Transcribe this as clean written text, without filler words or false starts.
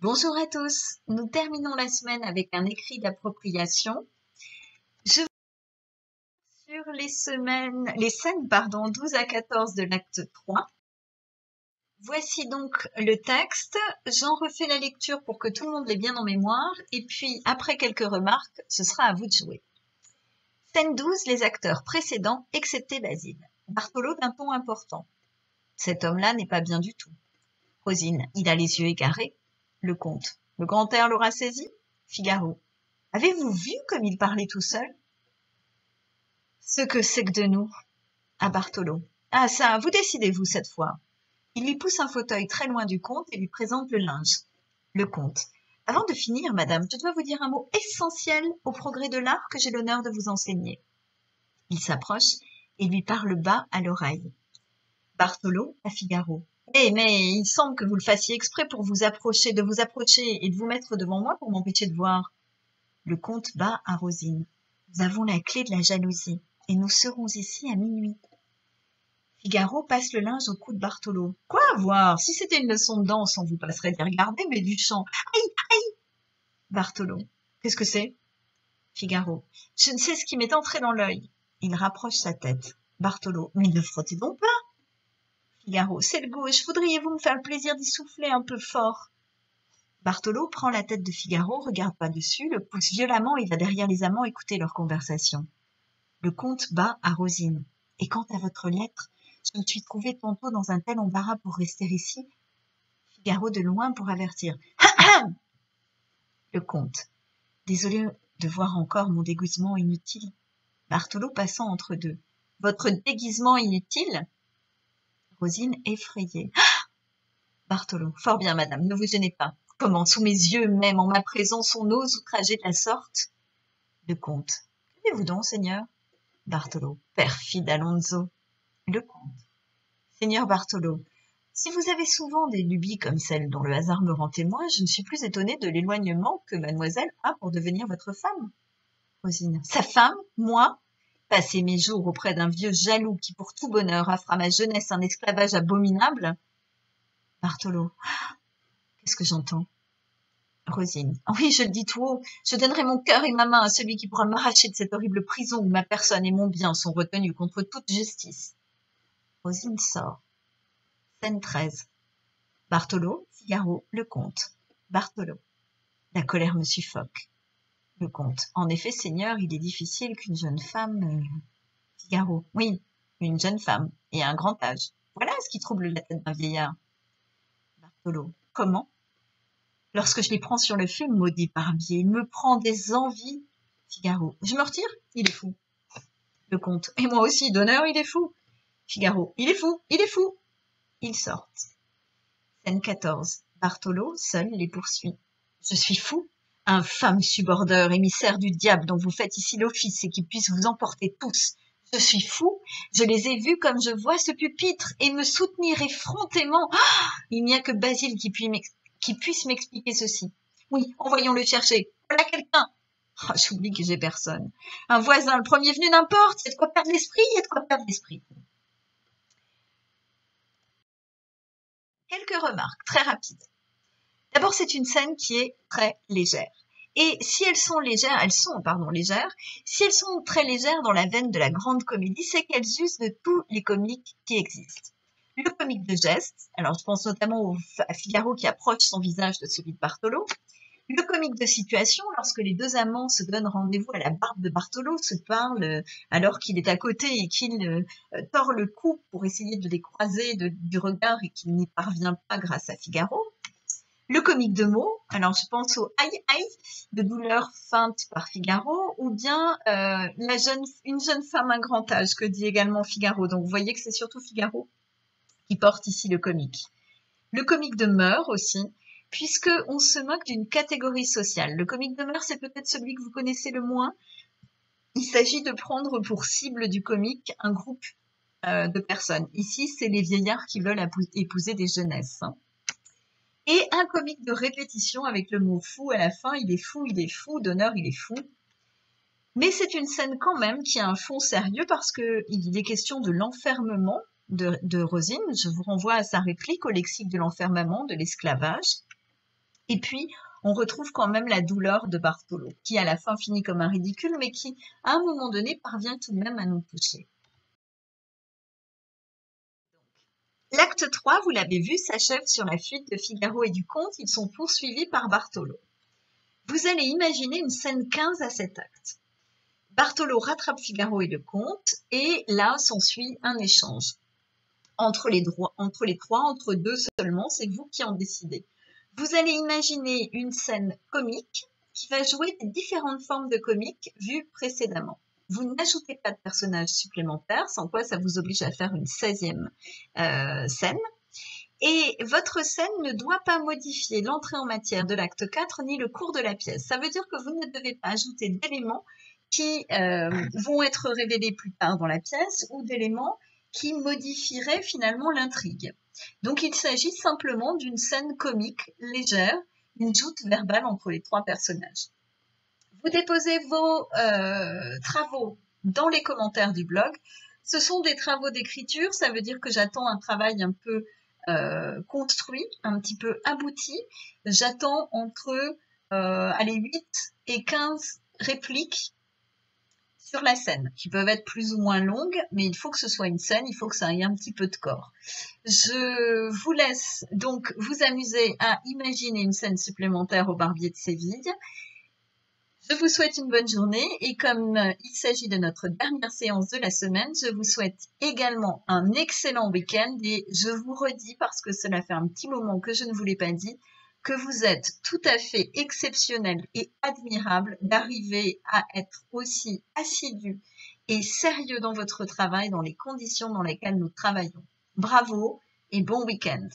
Bonjour à tous, nous terminons la semaine avec un écrit d'appropriation. Je sur les scènes 12 à 14 de l'acte 3. Voici donc le texte, j'en refais la lecture pour que tout le monde l'ait bien en mémoire, et puis après quelques remarques, ce sera à vous de jouer. Scène 12, les acteurs précédents, excepté Basile. Bartholo d'un ton important. Cet homme-là n'est pas bien du tout. Rosine, il a les yeux égarés. Le comte, le grand air l'aura saisi. Figaro, avez-vous vu comme il parlait tout seul? Ce que c'est que de nous. À Bartholo. Ah ça, vous décidez-vous cette fois. Il lui pousse un fauteuil très loin du comte et lui présente le linge. Le comte. Avant de finir, madame, je dois vous dire un mot essentiel au progrès de l'art que j'ai l'honneur de vous enseigner. Il s'approche et lui parle bas à l'oreille. Bartholo à Figaro. Mais il semble que vous le fassiez exprès pour vous approcher et de vous mettre devant moi pour m'empêcher de voir. Le comte bas à Rosine. Nous avons la clé de la jalousie et nous serons ici à minuit. Figaro passe le linge au cou de Bartholo. Quoi voir? Si c'était une leçon de danse, on vous passerait d'y regarder, mais du chant. Aïe, aïe! Bartholo. Qu'est-ce que c'est? Figaro. Je ne sais ce qui m'est entré dans l'œil. Il rapproche sa tête. Bartholo. Mais ne frottez donc pas! Figaro. C'est le gauche. Voudriez-vous me faire le plaisir d'y souffler un peu fort? Bartholo prend la tête de Figaro, regarde pas dessus, le pousse violemment et va derrière les amants écouter leur conversation. Le comte bas à Rosine. Et quant à votre lettre, je me suis trouvé tantôt dans un tel embarras pour rester ici. Figaro de loin pour avertir. Le comte. Désolé de voir encore mon déguisement inutile. Bartholo passant entre deux. Votre déguisement inutile? Rosine effrayée. Bartholo. Fort bien, madame, ne vous gênez pas. Comment, sous mes yeux, même en ma présence, on ose outrager de la sorte? Le comte. Qu'avez-vous donc, seigneur? Bartholo. Perfide Alonso. Le comte. Seigneur Bartholo, si vous avez souvent des lubies comme celle dont le hasard me rend témoin, je ne suis plus étonnée de l'éloignement que mademoiselle a pour devenir votre femme. Rosine. Sa femme? Moi? Passer mes jours auprès d'un vieux jaloux qui, pour tout bonheur, offre à ma jeunesse un esclavage abominable? Bartholo. Qu'est-ce que j'entends? Rosine. Oui, je le dis tout haut. Je donnerai mon cœur et ma main à celui qui pourra m'arracher de cette horrible prison où ma personne et mon bien sont retenus contre toute justice. Rosine sort. Scène 13. Bartholo, Figaro, le comte. Bartholo. La colère me suffoque. Le comte. En effet, seigneur, il est difficile qu'une jeune femme... Figaro. Oui, une jeune femme et un grand âge. Voilà ce qui trouble la tête d'un vieillard. Bartholo. Comment? Lorsque je les prends sur le fait, maudit barbier, il me prend des envies. Figaro. Je me retire? Il est fou. Le comte. Et moi aussi, d'honneur, il est fou. Figaro. Il est fou, il est fou. Ils sortent. Scène 14. Bartholo, seul, les poursuit. Je suis fou. Infâme subordeur, émissaire du diable dont vous faites ici l'office et qui puisse vous emporter tous. Je suis fou. Je les ai vus comme je vois ce pupitre et me soutenir effrontément. Ah, il n'y a que Basile qui puisse m'expliquer ceci. Oui, envoyons le chercher. Voilà quelqu'un. Oh, j'oublie que j'ai personne. Un voisin, le premier venu, n'importe. Il y a de quoi perdre l'esprit, il y a de quoi perdre l'esprit. Quelques remarques très rapides. D'abord, c'est une scène qui est très légère. Et si elles sont légères, légères. Si elles sont très légères dans la veine de la grande comédie, c'est qu'elles usent de tous les comiques qui existent. Le comique de geste, alors je pense notamment à Figaro qui approche son visage de celui de Bartholo. Le comique de situation, lorsque les deux amants se donnent rendez-vous à la barbe de Bartholo, se parlent alors qu'il est à côté et qu'il tord le cou pour essayer de les croiser du regard et qu'il n'y parvient pas grâce à Figaro. Le comique de mots, alors je pense au aïe aïe de douleur feinte par Figaro, ou bien une jeune femme à grand âge que dit également Figaro. Donc vous voyez que c'est surtout Figaro qui porte ici le comique. Le comique de mœurs aussi, puisque on se moque d'une catégorie sociale. Le comique de mœurs, c'est peut-être celui que vous connaissez le moins. Il s'agit de prendre pour cible du comique un groupe de personnes. Ici, c'est les vieillards qui veulent épouser des jeunesses. Et un comique de répétition avec le mot fou à la fin. Il est fou, d'honneur, il est fou. Mais c'est une scène quand même qui a un fond sérieux parce qu'il est question de l'enfermement de Rosine. Je vous renvoie à sa réplique au lexique de l'enfermement, de l'esclavage. Et puis, on retrouve quand même la douleur de Bartolo, qui à la fin finit comme un ridicule, mais qui, à un moment donné, parvient tout de même à nous toucher. L'acte 3, vous l'avez vu, s'achève sur la fuite de Figaro et du comte. Ils sont poursuivis par Bartolo. Vous allez imaginer une scène 15 à cet acte. Bartolo rattrape Figaro et le comte, et là s'ensuit un échange. Entre les trois, entre deux seulement, c'est vous qui en décidez. Vous allez imaginer une scène comique qui va jouer des différentes formes de comique vues précédemment. Vous n'ajoutez pas de personnages supplémentaires, sans quoi ça vous oblige à faire une 16e scène. Et votre scène ne doit pas modifier l'entrée en matière de l'acte 4 ni le cours de la pièce. Ça veut dire que vous ne devez pas ajouter d'éléments qui vont être révélés plus tard dans la pièce ou d'éléments qui modifieraient finalement l'intrigue. Donc il s'agit simplement d'une scène comique légère, une joute verbale entre les trois personnages. Vous déposez vos travaux dans les commentaires du blog. Ce sont des travaux d'écriture, ça veut dire que j'attends un travail un peu construit, un petit peu abouti. J'attends entre 8 et 15 répliques sur la scène, qui peuvent être plus ou moins longues, mais il faut que ce soit une scène, il faut que ça ait un petit peu de corps. Je vous laisse donc vous amuser à imaginer une scène supplémentaire au Barbier de Séville. Je vous souhaite une bonne journée et comme il s'agit de notre dernière séance de la semaine, je vous souhaite également un excellent week-end et je vous redis, parce que cela fait un petit moment que je ne vous l'ai pas dit, que vous êtes tout à fait exceptionnel et admirable d'arriver à être aussi assidu et sérieux dans votre travail dans les conditions dans lesquelles nous travaillons. Bravo et bon week-end.